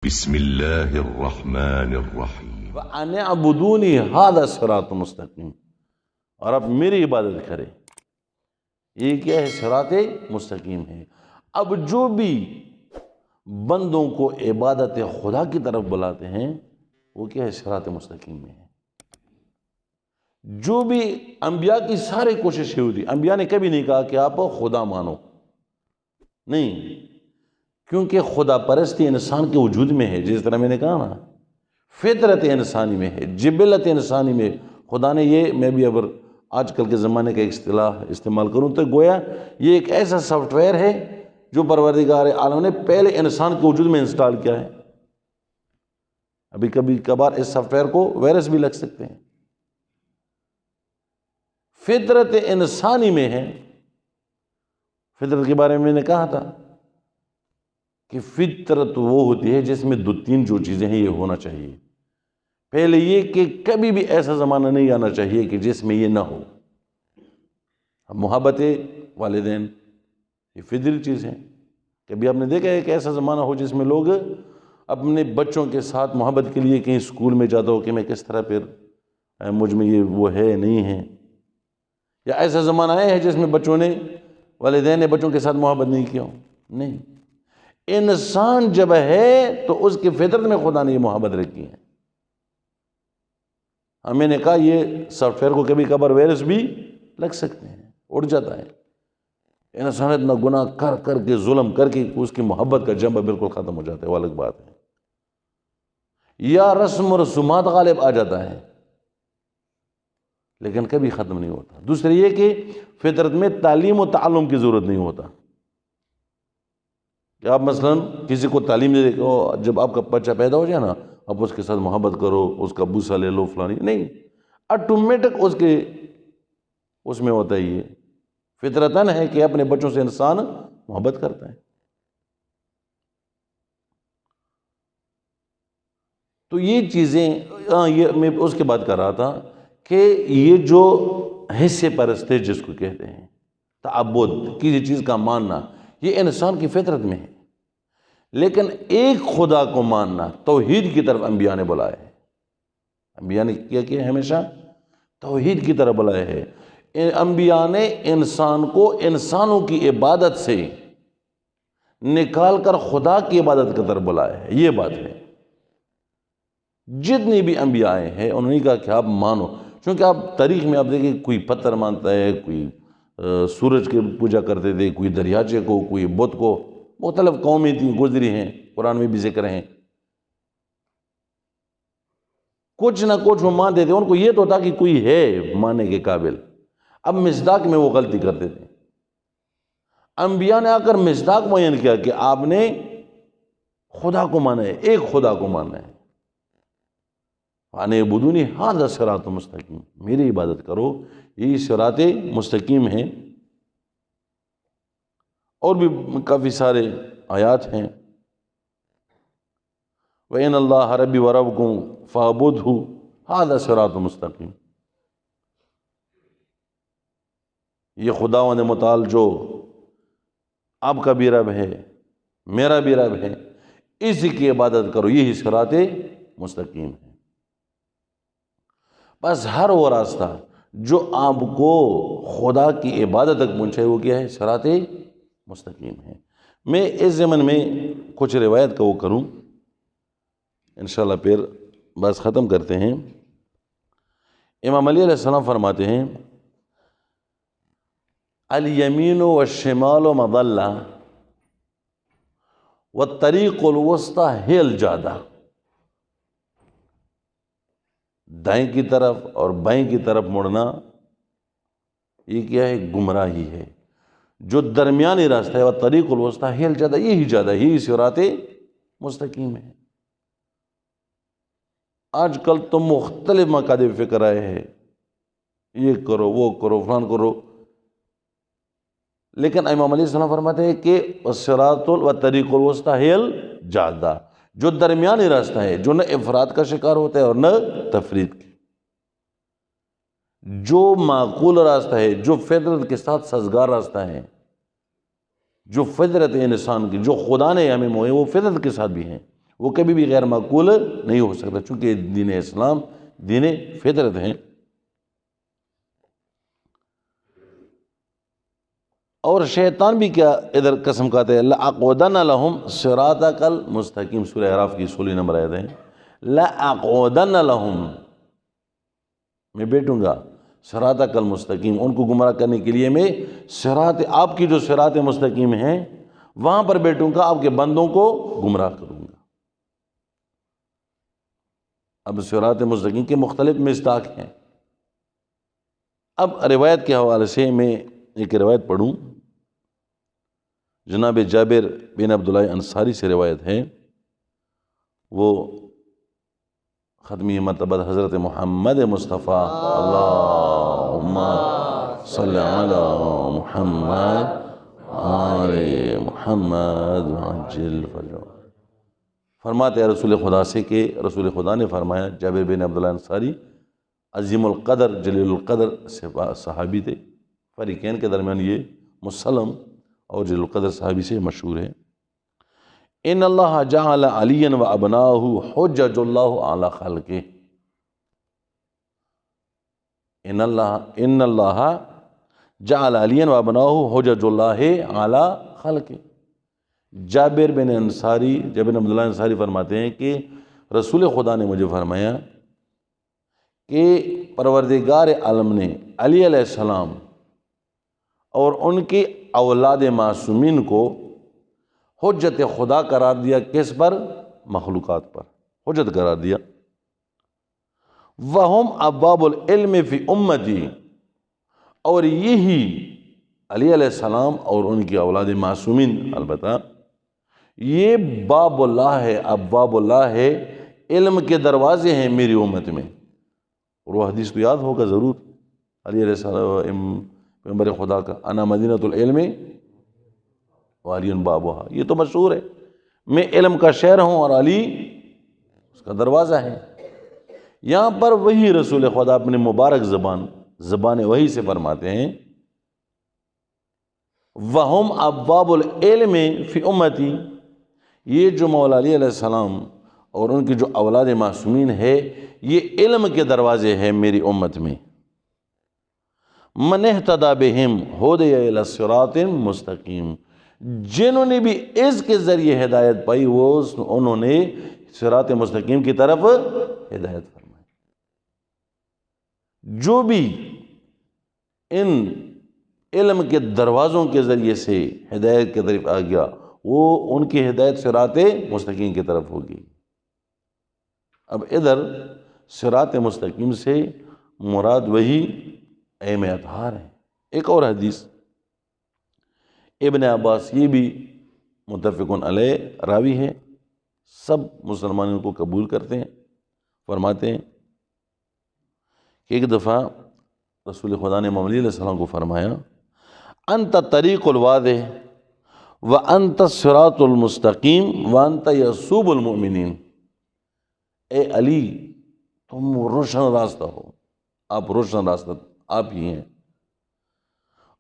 بسم اللہ الرحمن الرحیم وَأَنِ اعْبُدُونِي هَذَا صِرَاطٌ مستقیم، اور اب میری عبادت کرے، یہ کیا ہے؟ صراط مستقیم ہے۔ اب جو بھی بندوں کو عبادت خدا کی طرف بلاتے ہیں وہ کیا ہے؟ صراط مستقیم میں ہے۔ جو بھی انبیاء کی ساری کوششیں ہوتی، انبیاء نے کبھی نہیں کہا کہ آپ خدا مانو، نہیں، کیونکہ خدا پرستی انسان کے وجود میں ہے۔ جس طرح میں نے کہا نا، فطرت انسانی میں ہے، جبلت انسانی میں۔ خدا نے یہ، میں بھی اگر آج کل کے زمانے کا ایک اصطلاح استعمال کروں تو گویا یہ ایک ایسا سافٹ ویئر ہے جو پروردگار عالم نے پہلے انسان کے وجود میں انسٹال کیا ہے۔ ابھی کبھی کبھار اس سافٹ ویئر کو وائرس بھی لگ سکتے ہیں۔ فطرت انسانی میں ہے۔ فطرت کے بارے میں نے کہا تھا کہ فطرت وہ ہوتی ہے جس میں دو تین جو چیزیں ہیں یہ ہونا چاہیے۔ پہلے یہ کہ کبھی بھی ایسا زمانہ نہیں آنا چاہیے کہ جس میں یہ نہ ہو۔ محبت والدین یہ فطری چیز ہے۔ کبھی آپ نے دیکھا ہے کہ ایسا زمانہ ہو جس میں لوگ اپنے بچوں کے ساتھ محبت کے لیے کہیں اسکول میں جاتا ہو کہ میں کس طرح پھر مجھ میں یہ وہ ہے نہیں ہے، یا ایسا زمانہ آیا ہے جس میں بچوں نے، والدین نے بچوں کے ساتھ محبت نہیں کیا ہو؟ نہیں۔ انسان جب ہے تو اس کی فطرت میں خدا نے یہ محبت رکھی ہے۔ میں نے کہا یہ سافٹ ویئر کو کبھی کبھار وائرس بھی لگ سکتے ہیں، اڑ جاتا ہے۔ انسان اتنا گناہ کر کر کے، ظلم کر کے اس کی محبت کا جذبہ بالکل ختم ہو جاتا ہے، وہ الگ بات ہے۔ یا رسم و رسومات غالب آ جاتا ہے لیکن کبھی ختم نہیں ہوتا۔ دوسری یہ کہ فطرت میں تعلیم و تعلم کی ضرورت نہیں ہوتا کہ آپ مثلا کسی کو تعلیم دے دیں، جب آپ کا بچہ پیدا ہو جائے نا آپ اس کے ساتھ محبت کرو، اس کا بوسہ لے لو فلانی، نہیں، آٹومیٹک اس میں ہوتا ہے۔ یہ فطرتاً ہے کہ اپنے بچوں سے انسان محبت کرتا ہے۔ تو یہ چیزیں، یہ میں اس کے بعد کر رہا تھا کہ یہ جو حصے پرستی جس کو کہتے ہیں، تعبد کسی چیز کا ماننا، یہ انسان کی فطرت میں ہے۔ لیکن ایک خدا کو ماننا، توحید کی طرف انبیاء نے بلایا ہے۔ انبیاء نے کیا کیا ہمیشہ توحید کی طرف بلایا ہے۔ انبیاء نے انسان کو انسانوں کی عبادت سے نکال کر خدا کی عبادت کی طرف بلایا ہے۔ یہ بات ہے۔ جتنی بھی انبیاء آئے ہیں انہوں نے کہا کہ آپ مانو، چونکہ آپ تاریخ میں آپ دیکھیں کوئی پتھر مانتا ہے، کوئی سورج کی پوجا کرتے تھے، کوئی دریاچے کو، کوئی بت کو، مختلف قومیں تھیں گزری ہیں، قرآن میں بھی ذکر ہیں۔ کچھ نہ کچھ وہ مانتے تھے، ان کو یہ تو تھا کہ کوئی ہے ماننے کے قابل۔ اب مصداق میں وہ غلطی کرتے تھے۔ انبیاء نے آ کر مصداق معین کیا کہ آپ نے خدا کو مانا ہے، ایک خدا کو مانا ہے۔ وَأَنِ اعْبُدُونِي هَذَا صِرَاطٌ مُسْتَقِيمٌ، میری عبادت کرو، یہی صراط مستقیم ہے۔ اور بھی کافی سارے آیات ہیں۔ وَإِنَّ اللَّهَ رَبِّي وَرَبُّكُمْ فَاعْبُدْهُ هَذَا صِرَاطٌ مُسْتَقِيمٌ، یہ خداوند متعال جو آپ کا بھی رب ہے، میرا بھی رب ہے، اسی کی عبادت کرو، یہی صراط مستقیم ہے۔ بس ہر وہ راستہ جو آپ کو خدا کی عبادت تک پہنچائے وہ کیا ہے؟ صراط مستقیم ہے۔ میں اس ضمن میں کچھ روایت کا وہ کروں، انشاءاللہ پھر بس ختم کرتے ہیں۔ امام علی علیہ السلام فرماتے ہیں الیمین والشمال مضلہ والطریق الوسطی ہی الجادہ، دائیں کی طرف اور بائیں کی طرف مڑنا یہ کیا ہے؟ گمراہی ہے۔ جو درمیانی راستہ ہے وہ طریق الوسطی ہی الجادہ، یہی جادہ، یہی صراط مستقیم ہے۔ آج کل تو مختلف مکاتب فکر آئے ہیں، یہ کرو، وہ کرو، فلان کرو، لیکن امام علیہ السلام فرماتے ہیں کہ الصراط والطریق الوسطی ہی الجادہ، جو درمیانی راستہ ہے، جو نہ افراد کا شکار ہوتا ہے اور نہ تفرید کی، جو معقول راستہ ہے، جو فطرت کے ساتھ سازگار راستہ ہے، جو فطرت انسان کی، جو خدا نے ہمیں موئے وہ فطرت کے ساتھ بھی ہیں، وہ کبھی بھی غیر معقول نہیں ہو سکتا، چونکہ دین اسلام دین فطرت ہے۔ اور شیطان بھی کیا ادھر قسم کھاتا ہے، لَأَقْعُدَنَّ لَهُمْ صِرَاطَكَ الْمُسْتَقِيمَ، سورہ اعراف کی 16 نمبر آیت ہے، لَأَقْعُدَنَّ لَهُمْ، میں بیٹھوں گا صراطَكَ الْمُسْتَقِيمَ، ان کو گمراہ کرنے کے لیے میں صراط، آپ کی جو صراط مستقیم ہیں وہاں پر بیٹھوں گا، آپ کے بندوں کو گمراہ کروں گا۔ اب صراط مستقیم کے مختلف مصداق ہیں۔ اب روایت کے حوالے سے میں ایک روایت پڑھوں، جناب جابر بن عبداللہ انصاری سے روایت ہے، وہ ختمی مرتبہ حضرت محمد مصطفیٰ اللہم صلی علی محمد آل محمد عجل فرجہ، فرماتے ہیں رسول خدا سے کہ رسول خدا نے فرمایا، جابر بن عبداللہ انصاری عظیم القدر جلیل القدر صحابی تھے، فریقین کے درمیان یہ مسلم اور جلیل القدر صحابی سے مشہور ہے، ان اللہ جعل علی و ابناہ حجج اللہ علی خلقہ، ان اللہ جعل علی و ابناہ حجج اللہ علی خلقہ۔ جابر بن عبداللہ انصاری فرماتے ہیں کہ رسول خدا نے مجھے فرمایا کہ پروردگار عالم نے علی علیہ السلام اور ان کی اولاد معصومین کو حجت خدا قرار دیا، کس پر؟ مخلوقات پر حجت قرار دیا۔ وَهُمْ أَبْوَابُ الْعِلْمِ فِي أُمَّتِي، اور یہی علی علیہ السلام اور ان کی اولاد معصومین البتہ یہ باب اللہ ہے، ابواب اللہ ہے، علم کے دروازے ہیں میری امت میں۔ اور وہ حدیث تو یاد ہوگا ضرور، علی علیہ السلام پیغمبر خدا کا، انا مدینۃ العلم وعلی بابها، یہ تو مشہور ہے، میں علم کا شہر ہوں اور علی اس کا دروازہ ہے۔ یہاں پر وہی رسول خدا اپنے مبارک زبان وحی سے فرماتے ہیں، وَهُمْ أَبْوَابُ الْعِلْمِ فِي أُمَّتِي، یہ جو مولا علی علیہ السلام اور ان کی جو اولاد معصومین ہے یہ علم کے دروازے ہیں میری امت میں۔ من اہتدی بہم ہدی الی صراط مستقیم، جنہوں نے بھی اس کے ذریعے ہدایت پائی وہ انہوں نے صراط مستقیم کی طرف ہدایت فرمائی۔ جو بھی ان علم کے دروازوں کے ذریعے سے ہدایت کی طرف آ گیا وہ ان کی ہدایت صراط مستقیم کی طرف ہوگی۔ اب ادھر صراط مستقیم سے مراد وہی ایم اطہار ہے۔ ایک اور حدیث ابن عباس، یہ بھی متفقن علیہ راوی ہے، سب مسلمانوں کو قبول کرتے ہیں، فرماتے ہیں کہ ایک دفعہ رسول خدا نے محمد علیہ السلام کو فرمایا، انت طریق الواضح وانت الصراط المستقیم وانت یسوب المؤمنین، اے علی تم روشن راستہ ہو، آپ روشن راستہ آپ ہی ہیں،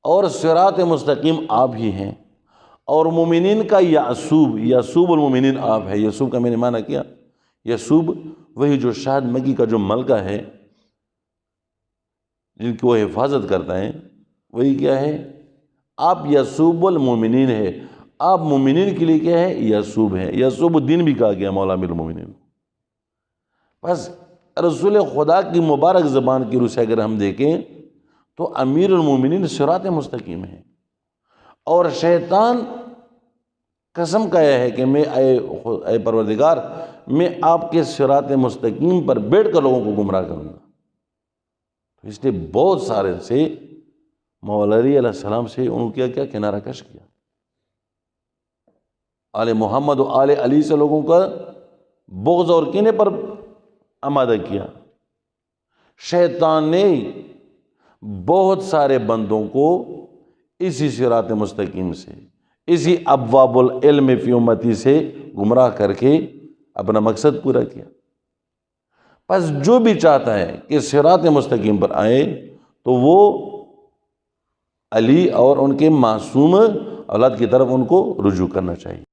اور صراط مستقیم آپ ہی ہیں، اور مومنین کا یسوب المؤمنین آپ ہے۔ یسوب کا میں نے معنی کیا، یسوب وہی جو شاہد مکی کا جو ملکہ ہے جن کی وہ حفاظت کرتا ہے، وہی کیا ہے؟ آپ یسوب المؤمنین ہے، آپ مومنین کے لیے کیا ہے؟ یسوب ہے۔ یسوب الدین بھی کہا گیا مولا امیر المومنین۔ بس رسول خدا کی مبارک زبان کی روح سے اگر ہم دیکھیں تو امیر المومنین صراط مستقیم ہے، اور شیطان قسم کھایا ہے کہ میں اے پروردگار میں آپ کے صراط مستقیم پر بیٹھ کر لوگوں کو گمراہ کروں گا۔ اس نے بہت سارے سے مولا علی علیہ السلام سے انہوں نے کیا کنارہ کش کیا، آل محمد و آل علی سے لوگوں کا بغض اور کینے پر آمادہ کیا۔ شیطان نے بہت سارے بندوں کو اسی صراط مستقیم سے، اسی ابواب العلم فی امتی سے گمراہ کر کے اپنا مقصد پورا کیا۔ پس جو بھی چاہتا ہے کہ صراط مستقیم پر آئے تو وہ علی اور ان کے معصوم اولاد کی طرف ان کو رجوع کرنا چاہیے۔